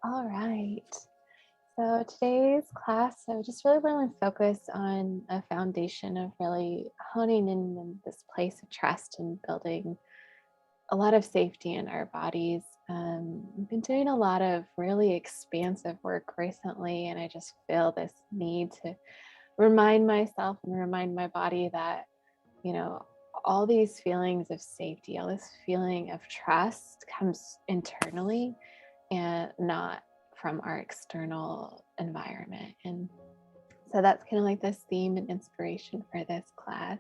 All right. So today's class, I just really want to focus on a foundation of really honing in on this place of trust and building a lot of safety in our bodies. I've been doing a lot of really expansive work recently, and I just feel this need to remind myself and remind my body that, you know, all these feelings of safety, all this feeling of trust comes internally and not from our external environment. And so that's kind of like this theme and inspiration for this class.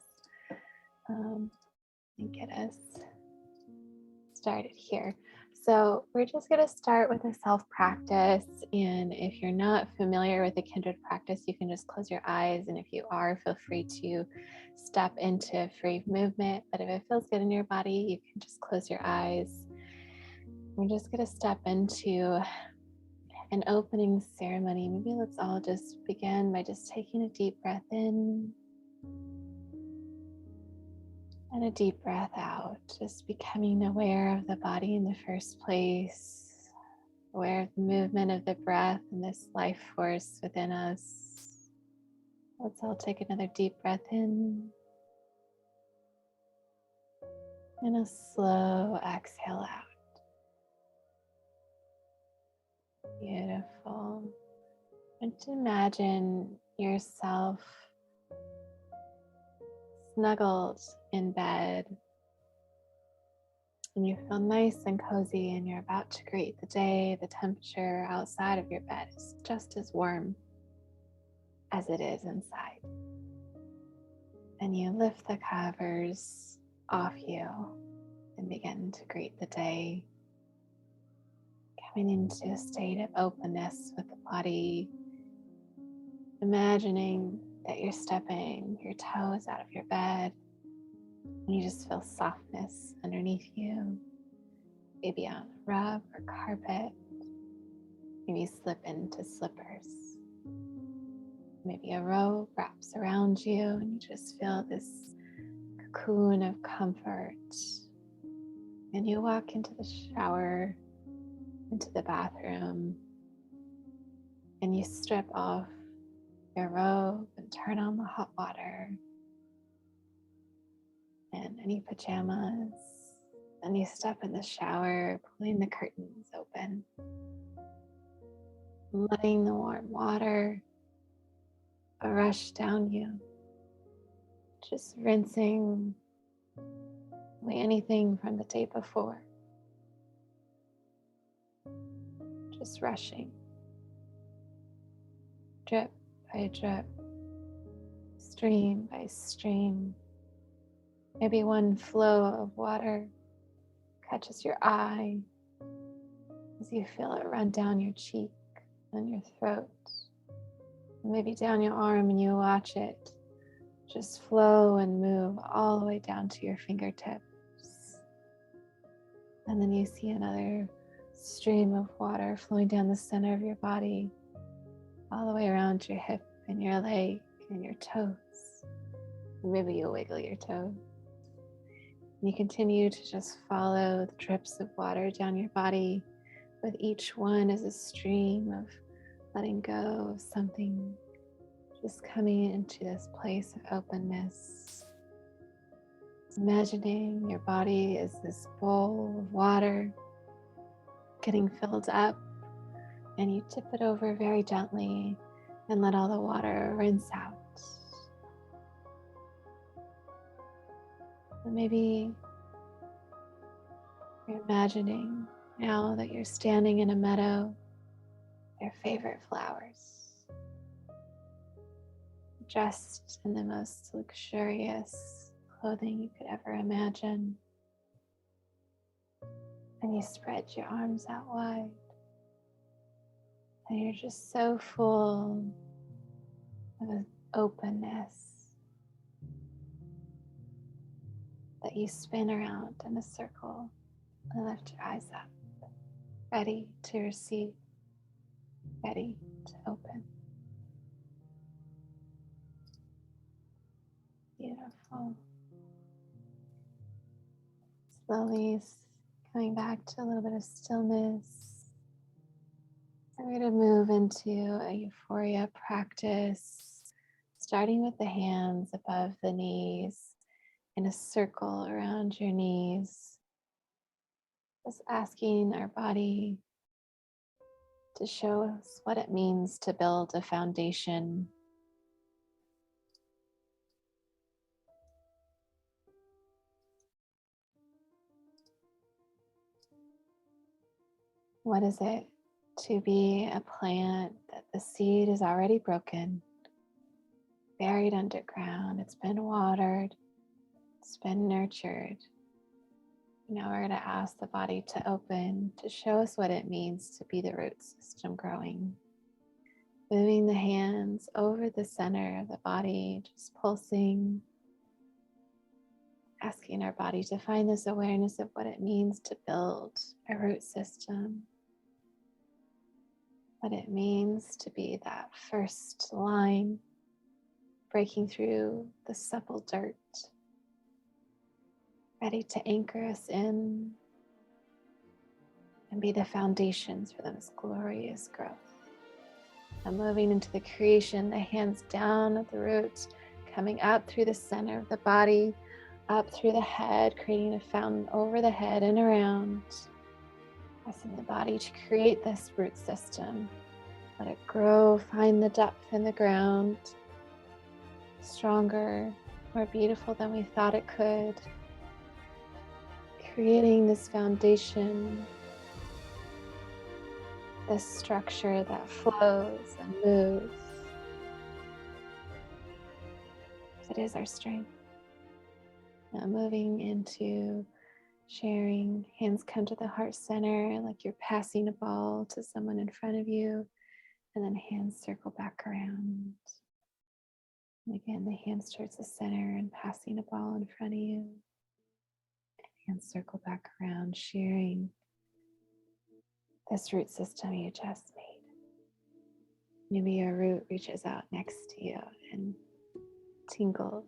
Let me get us started here. So we're just going to start with a self practice. And if you're not familiar with the Kindred practice, you can just close your eyes. And if you are, feel free to step into free movement. But if it feels good in your body, you can just close your eyes. We're just going to step into an opening ceremony. Maybe let's all just begin by just taking a deep breath in and a deep breath out, just becoming aware of the body in the first place, aware of the movement of the breath and this life force within us. Let's all take another deep breath in and a slow exhale out. Beautiful. And to imagine yourself snuggled in bed, and you feel nice and cozy, and you're about to greet the day. The temperature outside of your bed is just as warm as it is inside. And you lift the covers off you and begin to greet the day, coming into a state of openness with the body, imagining that you're stepping your toes out of your bed and you just feel softness underneath you, maybe on a rug or carpet. Maybe slip into slippers. Maybe a robe wraps around you and you just feel this cocoon of comfort. And you walk into the shower, into the bathroom, and you strip off your robe and turn on the hot water and any pajamas. And you step in the shower, pulling the curtains open, letting the warm water rush down you, just rinsing away anything from the day before, just rushing, drip by drip, stream by stream. Maybe one flow of water catches your eye as you feel it run down your cheek and your throat, and maybe down your arm, and you watch it just flow and move all the way down to your fingertips. And then you see another stream of water flowing down the center of your body, all the way around your hip and your leg and your toes. Maybe you'll wiggle your toes. And you continue to just follow the drips of water down your body. With each one is a stream of letting go of something, just coming into this place of openness. Imagining your body as this bowl of water getting filled up, and you tip it over very gently and let all the water rinse out. And maybe you're imagining now that you're standing in a meadow, your favorite flowers, dressed in the most luxurious clothing you could ever imagine. And you spread your arms out wide. And you're just so full of openness that you spin around in a circle and lift your eyes up, ready to receive, ready to open. Beautiful. Slowly coming back to a little bit of stillness. We're going to move into a euphoria practice, starting with the hands above the knees in a circle around your knees. Just asking our body to show us what it means to build a foundation. What is it to be a plant that the seed is already broken, buried underground? It's been watered, it's been nurtured. Now we're going to ask the body to open, to show us what it means to be the root system growing. Moving the hands over the center of the body, just pulsing, asking our body to find this awareness of what it means to build a root system. What it means to be that first line, breaking through the supple dirt, ready to anchor us in and be the foundations for this glorious growth. And moving into the creation, the hands down at the roots, coming up through the center of the body, up through the head, creating a fountain over the head and around. Asking the body to create this root system. Let it grow, find the depth in the ground. Stronger, more beautiful than we thought it could. Creating this foundation, this structure that flows and moves. It is our strength. Now moving into sharing, hands come to the heart center like you're passing a ball to someone in front of you, and then hands circle back around. And again, the hands towards the center and passing a ball in front of you. And circle back around, sharing this root system you just made. Maybe your root reaches out next to you and tingles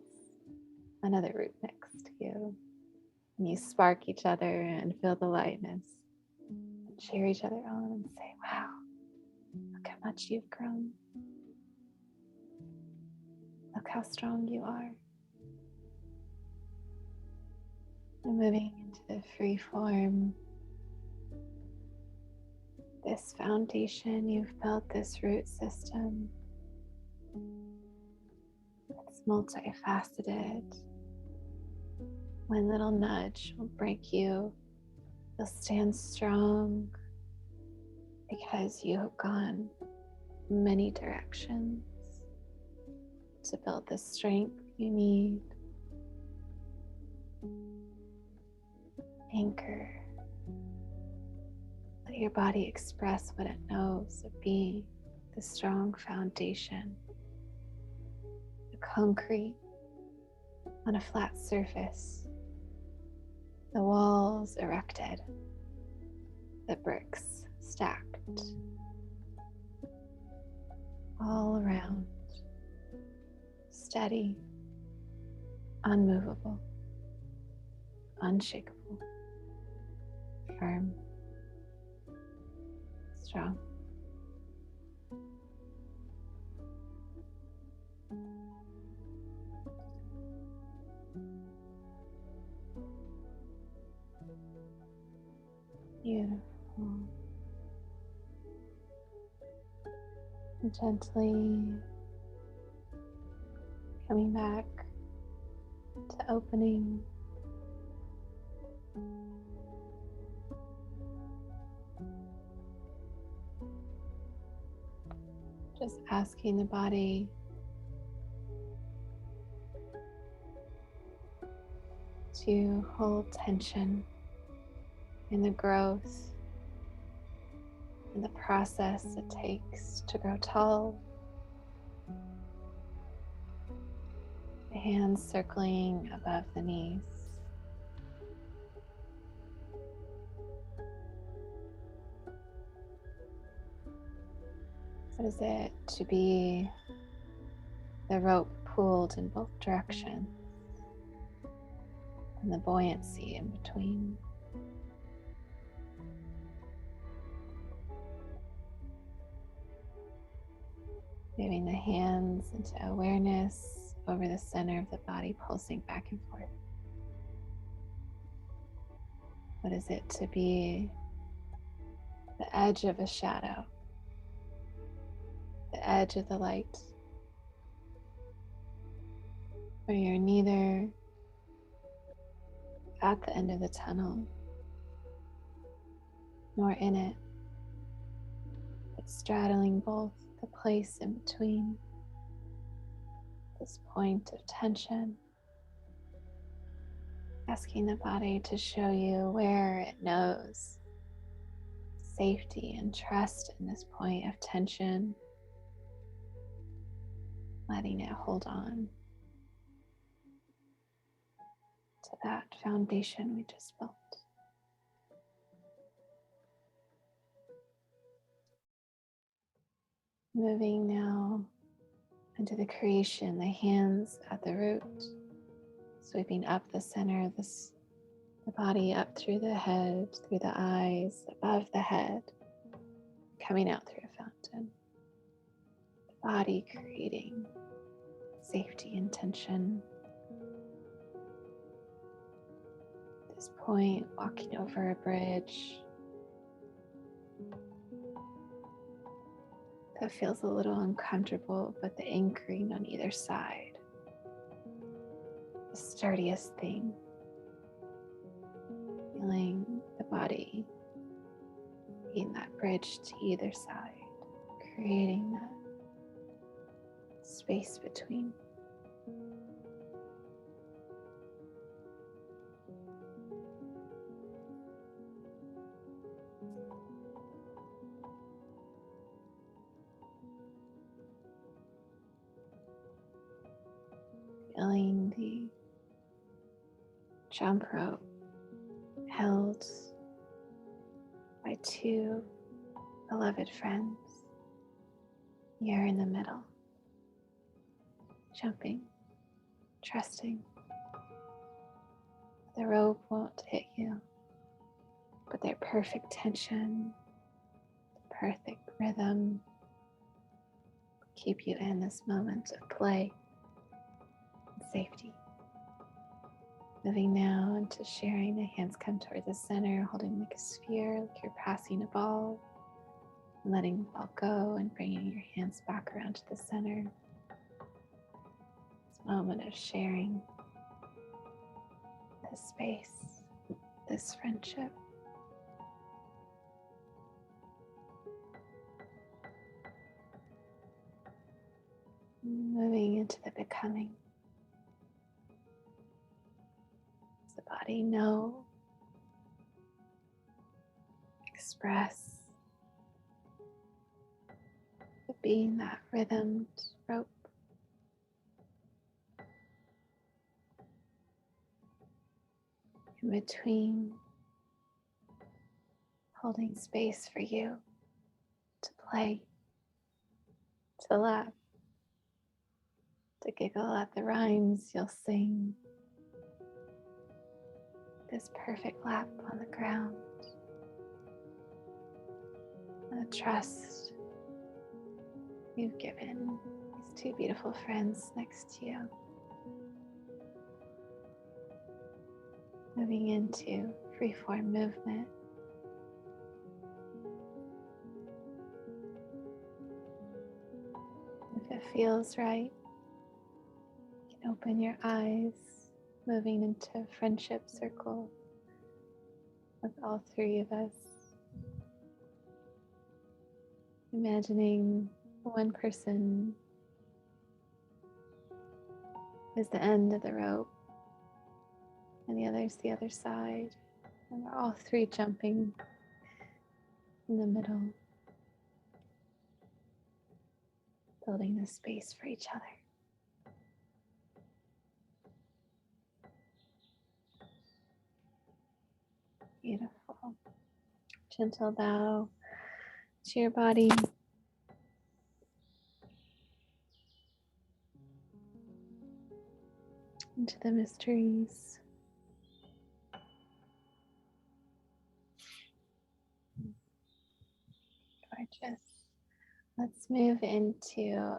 another root next to you. And you spark each other and feel the lightness. And cheer each other on and say, wow, look how much you've grown. Look how strong you are. And moving into the free form, this foundation, you've built this root system. It's multifaceted. One little nudge will break you. You'll stand strong because you have gone many directions to build the strength you need. Anchor. Let your body express what it knows of being the strong foundation. The concrete on a flat surface. The walls erected. The bricks stacked. All around. Steady. Unmovable. Unshakable. Firm. Strong. Beautiful. And gently coming back to opening. Just asking the body to hold tension in the growth and the process it takes to grow tall. The hands circling above the knees. What is it to be the rope pulled in both directions and the buoyancy in between? Moving the hands into awareness over the center of the body, pulsing back and forth. What is it to be the edge of a shadow, the edge of the light, where you're neither at the end of the tunnel nor in it, but straddling both, the place in between, this point of tension, asking the body to show you where it knows safety and trust in this point of tension, letting it hold on to that foundation we just built. Moving now into the creation, the hands at the root, sweeping up the center of the body, up through the head, through the eyes, above the head, coming out through a fountain. The body creating safety and tension. At this point, walking over a bridge that feels a little uncomfortable, but the anchoring on either side, the sturdiest thing. Feeling the body being that bridge to either side, creating that space between. Feeling the jump rope held by two beloved friends. You're in the middle, jumping, trusting. The rope won't hit you, but their perfect tension, the perfect rhythm keep you in this moment of play and safety. Moving now into sharing, the hands come toward the center, holding like a sphere, like you're passing a ball, and letting the ball go and bringing your hands back around to the center. This moment of sharing this space, this friendship. Moving into the becoming. Does the body know, express, but being that rhythmed rope. In between, holding space for you to play, to laugh, to giggle at the rhymes you'll sing. This perfect lap on the ground, the trust you've given these two beautiful friends next to you. Moving into freeform movement. If it feels right, you can open your eyes, moving into a friendship circle with all three of us. Imagining one person is the end of the rope and the other's the other side, and we're all three jumping in the middle, building a space for each other. Beautiful. Gentle bow to your body. Into the mysteries. Gorgeous. Let's move into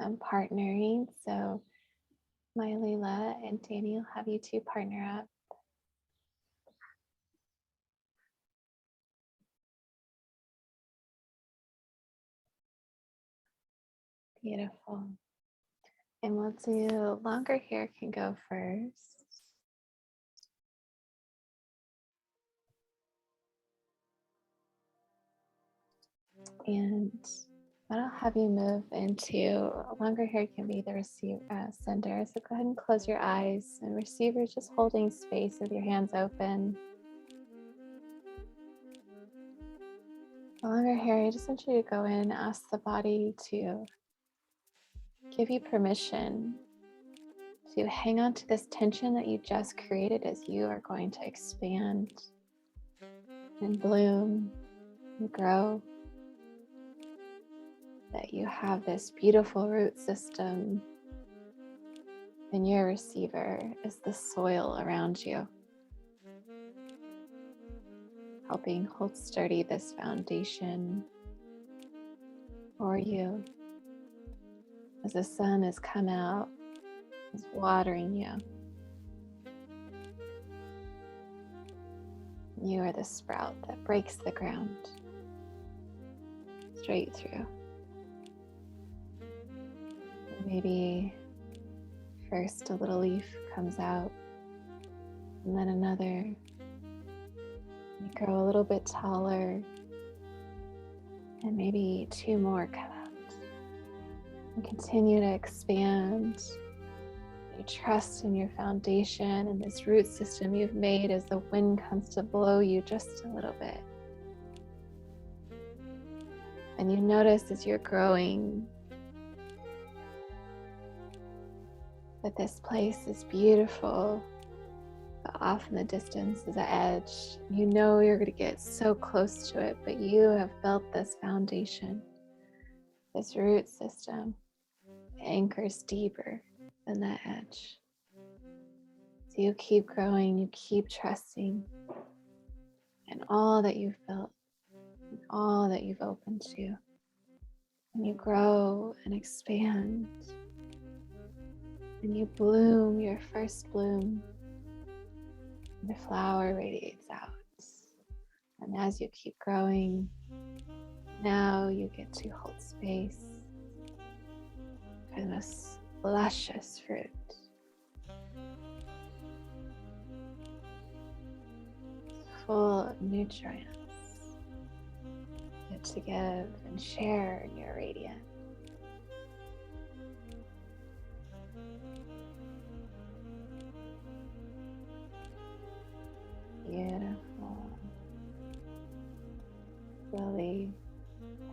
partnering. So LumaLia and Danny will have you two partner up. Beautiful. And we'll do longer hair can go first. And I'll have you move into longer hair can be the sender. So go ahead and close your eyes, and receiver just holding space with your hands open. Longer hair, I just want you to go in and ask the body to give you permission to hang on to this tension that you just created as you are going to expand and bloom and grow. That you have this beautiful root system, and your receiver is the soil around you, helping hold sturdy this foundation for you as the sun has come out, is watering you. You are the sprout that breaks the ground straight through. Maybe first a little leaf comes out, and then another. You grow a little bit taller, and maybe two more come out. And continue to expand. You trust in your foundation and this root system you've made as the wind comes to blow you just a little bit. And you notice as you're growing that this place is beautiful, but off in the distance is an edge. You know you're going to get so close to it, but you have built this foundation, this root system anchors deeper than that edge. So you keep growing, you keep trusting in all that you've built, and all that you've opened to. And you grow and expand. And you bloom your first bloom. And the flower radiates out. And as you keep growing, now you get to hold space for the most luscious fruit. Full of nutrients, fit to give and share in your radiance. Beautiful. Slowly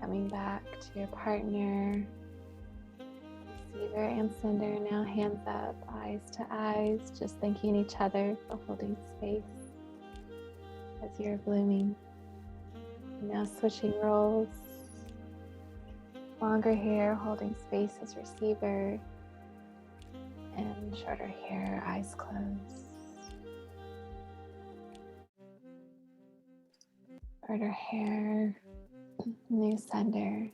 coming back to your partner. Receiver and sender now hands up, eyes to eyes, just thanking each other for holding space as you're blooming. Now switching roles. Longer hair holding space as receiver, and shorter hair, eyes closed. Shorter hair, new sender.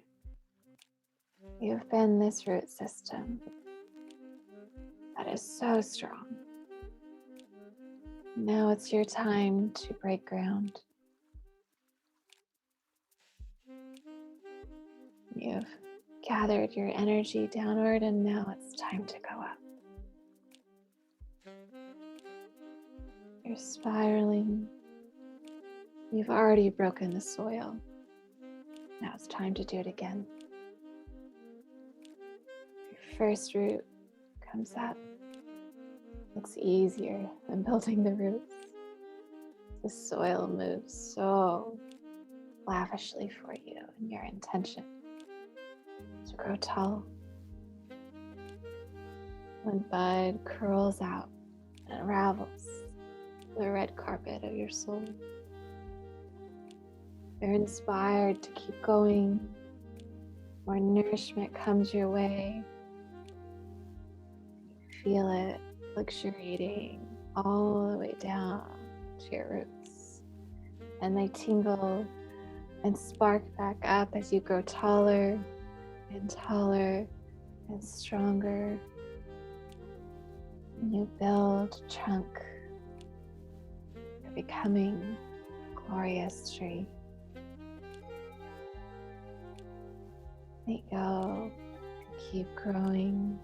You've been this root system that is so strong. Now it's your time to break ground. You've gathered your energy downward, and now it's time to go up. You're spiraling. You've already broken the soil. Now it's time to do it again. Your first root comes up. Looks easier than building the roots. The soil moves so lavishly for you and your intention to grow tall. When bud curls out and unravels the red carpet of your soul, you're inspired to keep going. More nourishment comes your way. You feel it luxuriating all the way down to your roots, and they tingle and spark back up as you grow taller and taller and stronger. And you build a trunk. You're becoming a glorious tree. Let go. Keep growing.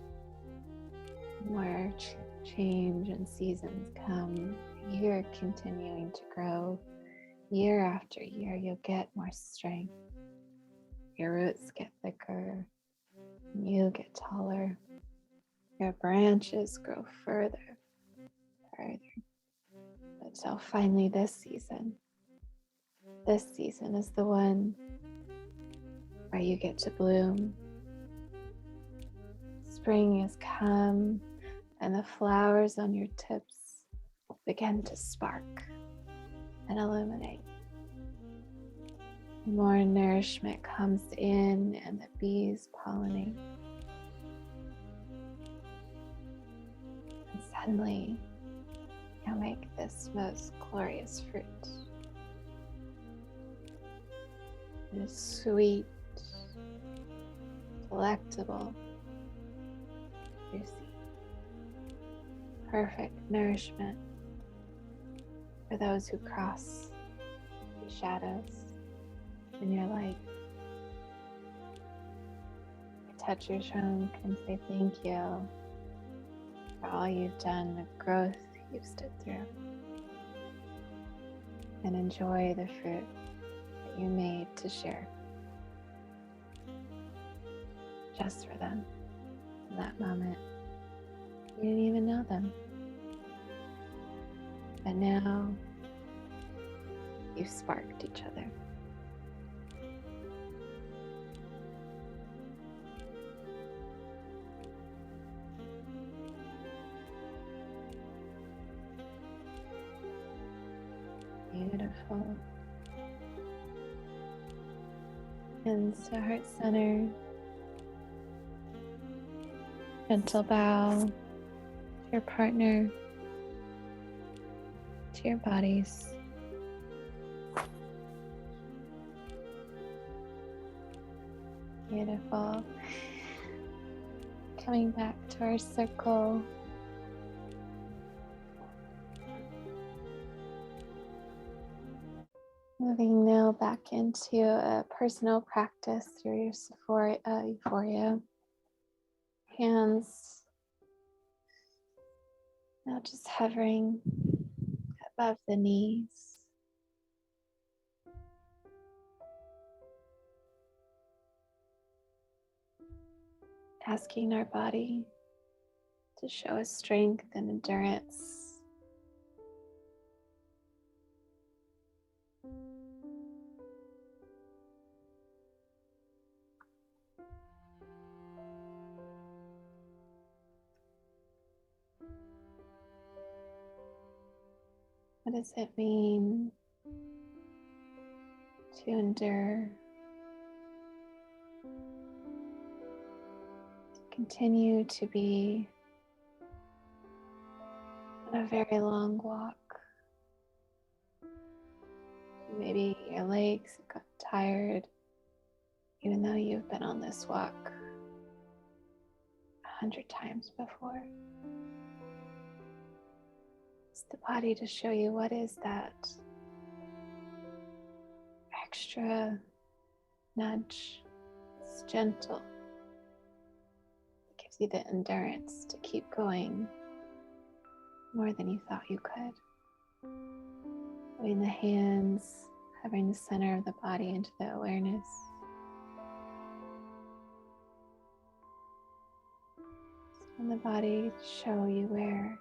More change and seasons come. You're continuing to grow. Year after year, you'll get more strength. Your roots get thicker. You get taller. Your branches grow further. Until finally this season is the one where you get to bloom. Spring has come and the flowers on your tips begin to spark and illuminate. More nourishment comes in and the bees pollinate. And suddenly you'll make this most glorious fruit. It is sweet, delectable, juicy, perfect nourishment for those who cross the shadows in your light. I touch your trunk and say thank you for all you've done, the growth you've stood through, and enjoy the fruit that you made to share just for them in that moment. You didn't even know them, but now you've sparked each other. Beautiful. Hands to heart center. Gentle bow to your partner, to your bodies. Beautiful. Coming back to our circle. Moving now back into a personal practice through your euphoria. Hands now just hovering above the knees. Asking our body to show us strength and endurance. What does it mean to endure? To continue to be on a very long walk. Maybe your legs have got tired, even though you've been on this walk 100 times before. It's the body to show you what is that extra nudge. It's gentle. It gives you the endurance to keep going more than you thought you could. Moving the hands, hovering the center of the body into the awareness. And the body to show you where.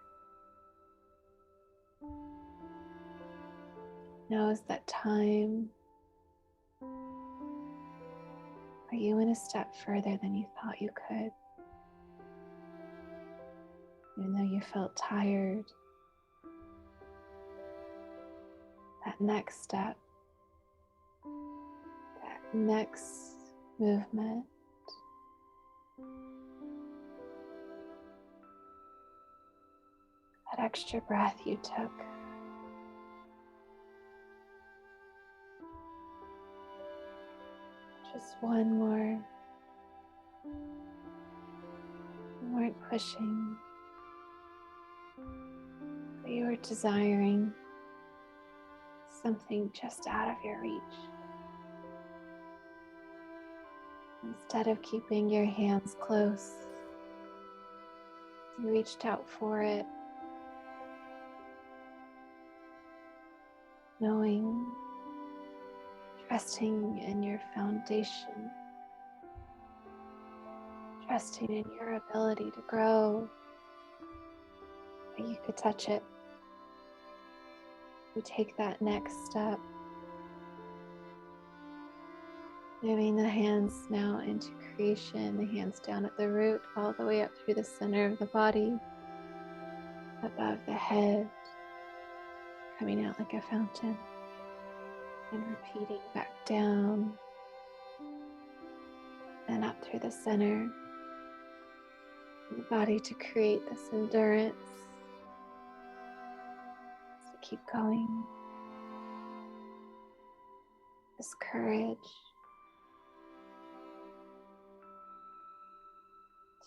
Knows that time where you went a step further than you thought you could. Even though you felt tired, that next step, that next movement, that extra breath you took, Just one more. You weren't pushing, but you were desiring something just out of your reach. Instead of keeping your hands close, you reached out for it, knowing, trusting in your foundation, trusting in your ability to grow, that you could touch it. You take that next step, moving the hands now into creation, the hands down at the root, all the way up through the center of the body, above the head, coming out like a fountain, and repeating back down, and up through the center of the body to create this endurance, to keep going, this courage,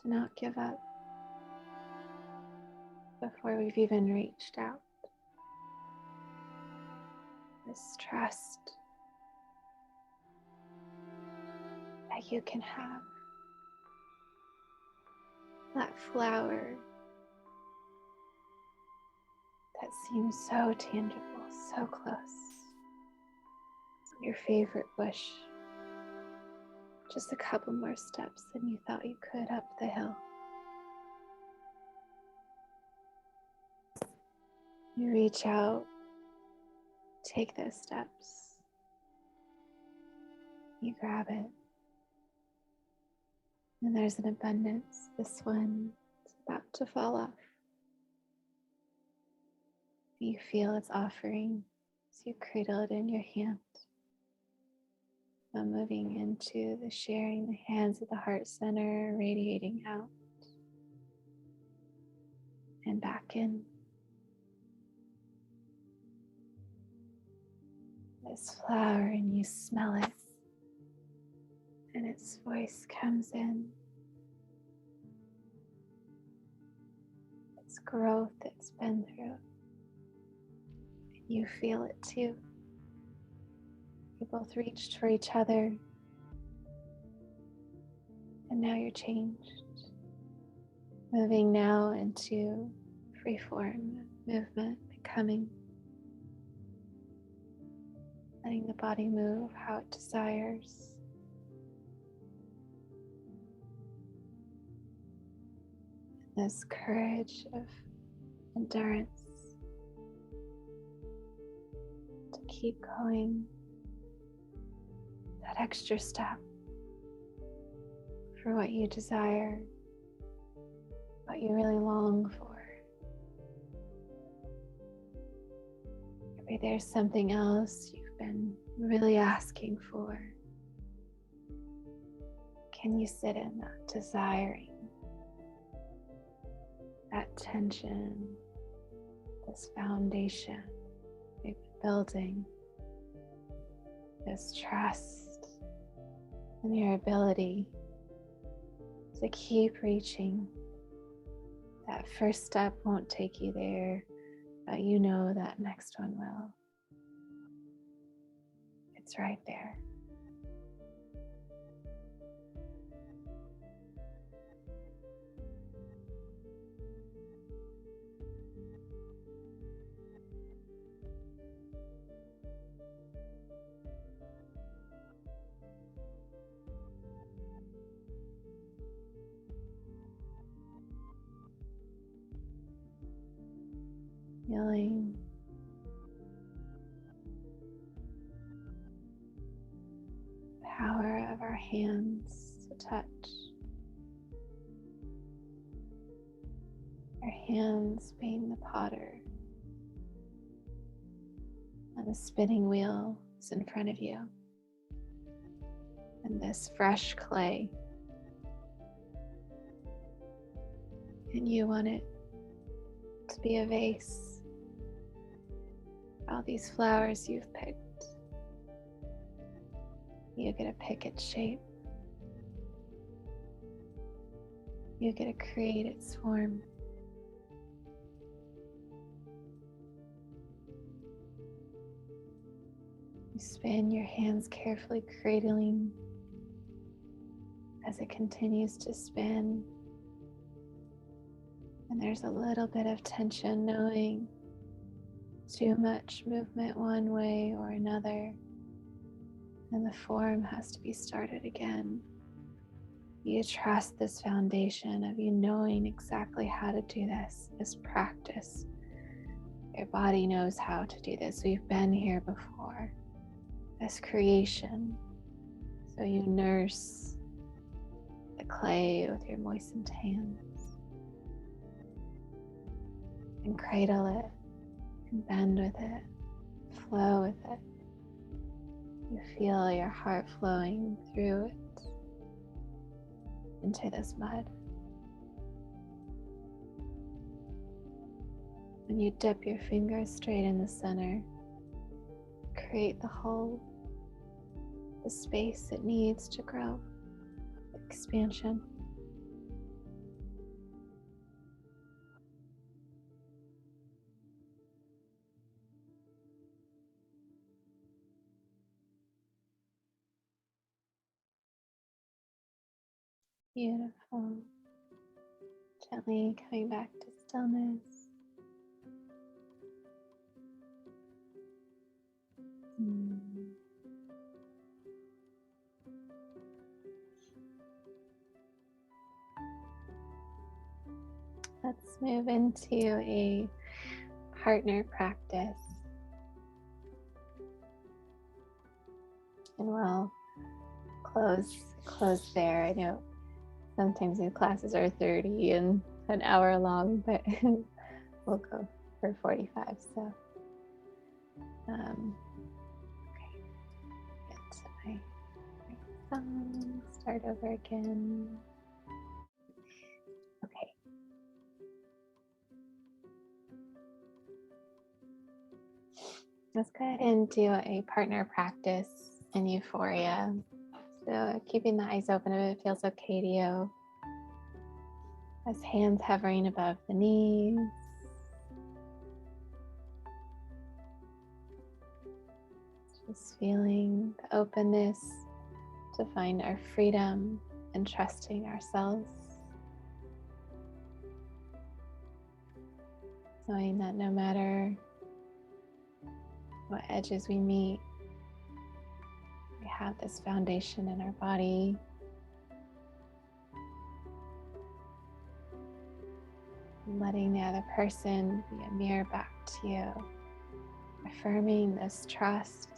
to not give up before we've even reached out. This trust that you can have that flower that seems so tangible, so close. Your favorite bush. Just a couple more steps than you thought you could up the hill. You reach out, take those steps. You grab it. And there's an abundance. This one is about to fall off. You feel its offering as you cradle it in your hand. Now moving into the sharing, the hands of the heart center, radiating out and back in. This flower, and you smell it, and its voice comes in. Its growth it's been through. You feel it too. You both reached for each other, and now you're changed. Moving now into free form movement, becoming, letting the body move how it desires. This courage of endurance to keep going, that extra step for what you desire, what you really long for. Maybe there's something else you've been really asking for. Can you sit in that desiring, that tension, this foundation we've been building, this trust in your ability to keep reaching. That first step won't take you there, but you know that next one will. It's right there. Feeling the power of our hands to touch. Our hands being the potter, and the spinning wheel is in front of you. And this fresh clay. And you want it to be a vase. All these flowers you've picked. You get to pick its shape. You get to create its form. You spin your hands carefully, cradling as it continues to spin. And there's a little bit of tension knowing too much movement one way or another, and the form has to be started again. You trust this foundation of you knowing exactly how to do this practice. Your body knows how to do this. We've been here before. This creation. So you nurse the clay with your moistened hands and cradle it and bend with it, flow with it. You feel your heart flowing through it into this mud. When you dip your fingers straight in the center, create the hole, the space it needs to grow, expansion. Beautiful. Gently coming back to stillness. Let's move into a partner practice. And we'll close there. I know sometimes these classes are 30 and an hour long, but we'll go for 45. So, okay, get to my song, start over again. Okay. Let's go ahead and do a partner practice in Euphoria. So keeping the eyes open if it feels okay to you. As hands hovering above the knees. Just feeling the openness to find our freedom and trusting ourselves. Knowing that no matter what edges we meet, we have this foundation in our body. Letting the other person be a mirror back to you. Affirming this trust,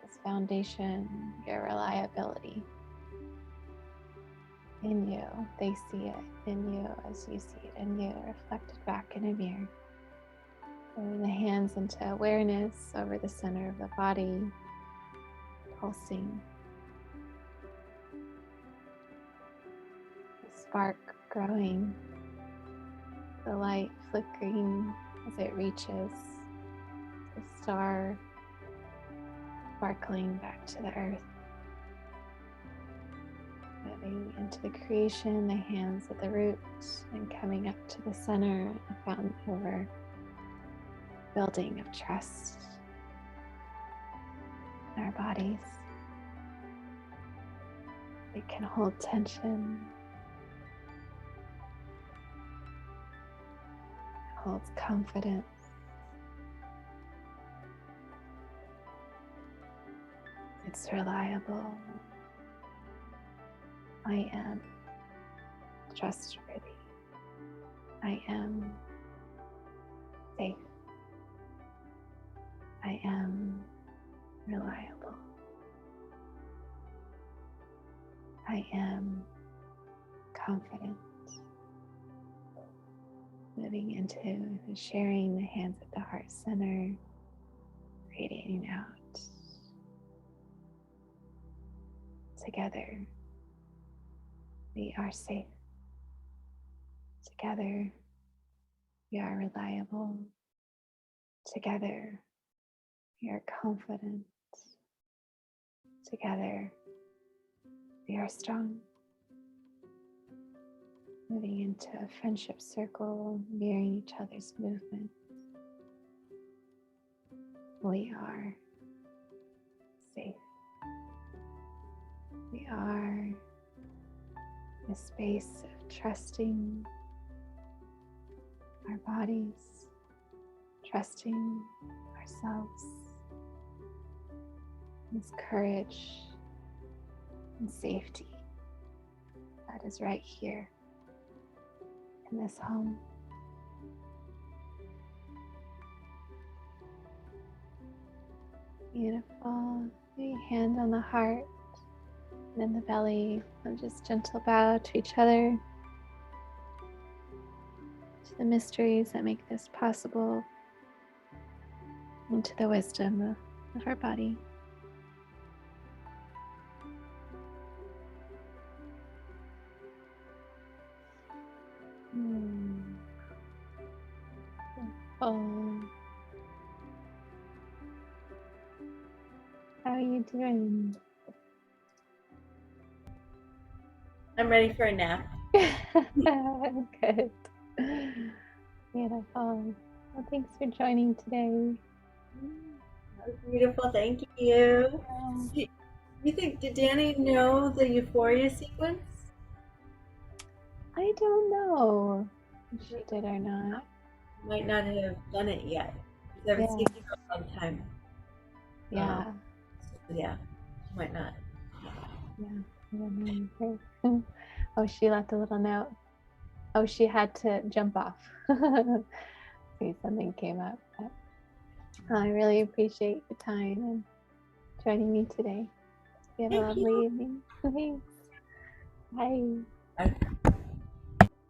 this foundation, your reliability in you. They see it in you as you see it in you, reflected back in a mirror. Bringing the hands into awareness over the center of the body, pulsing. The spark growing, the light flickering as it reaches, the star sparkling back to the earth. Moving into the creation, the hands at the root, and coming up to the center, a fountain over, building of trust in our bodies. We can hold tension, holds confidence. It's reliable. I am trustworthy. I am safe. I am reliable. I am confident. Moving into sharing the hands at the heart center, radiating out. Together, we are safe. Together, we are reliable. Together, we are confident. Together, we are strong. Moving into a friendship circle, mirroring each other's movement. We are safe. We are in a space of trusting our bodies, trusting ourselves. This courage and safety that is right here in this home. Beautiful. Maybe hand on the heart and in the belly, and just gentle bow to each other, to the mysteries that make this possible, and to the wisdom of our body. Oh, how are you doing? I'm ready for a nap. Good. Beautiful. Well, thanks for joining today. That was beautiful. Thank you. You think, did Danny know the Euphoria sequence? I don't know if she did or not. Might not have done it yet. I haven't seen it for a long time. Yeah. Yeah, she might not. Yeah. I don't know. Oh, she left a little note. Oh, she had to jump off. See, something came up. But I really appreciate your time and joining me today. You have a lovely evening. Thanks. Bye. Bye.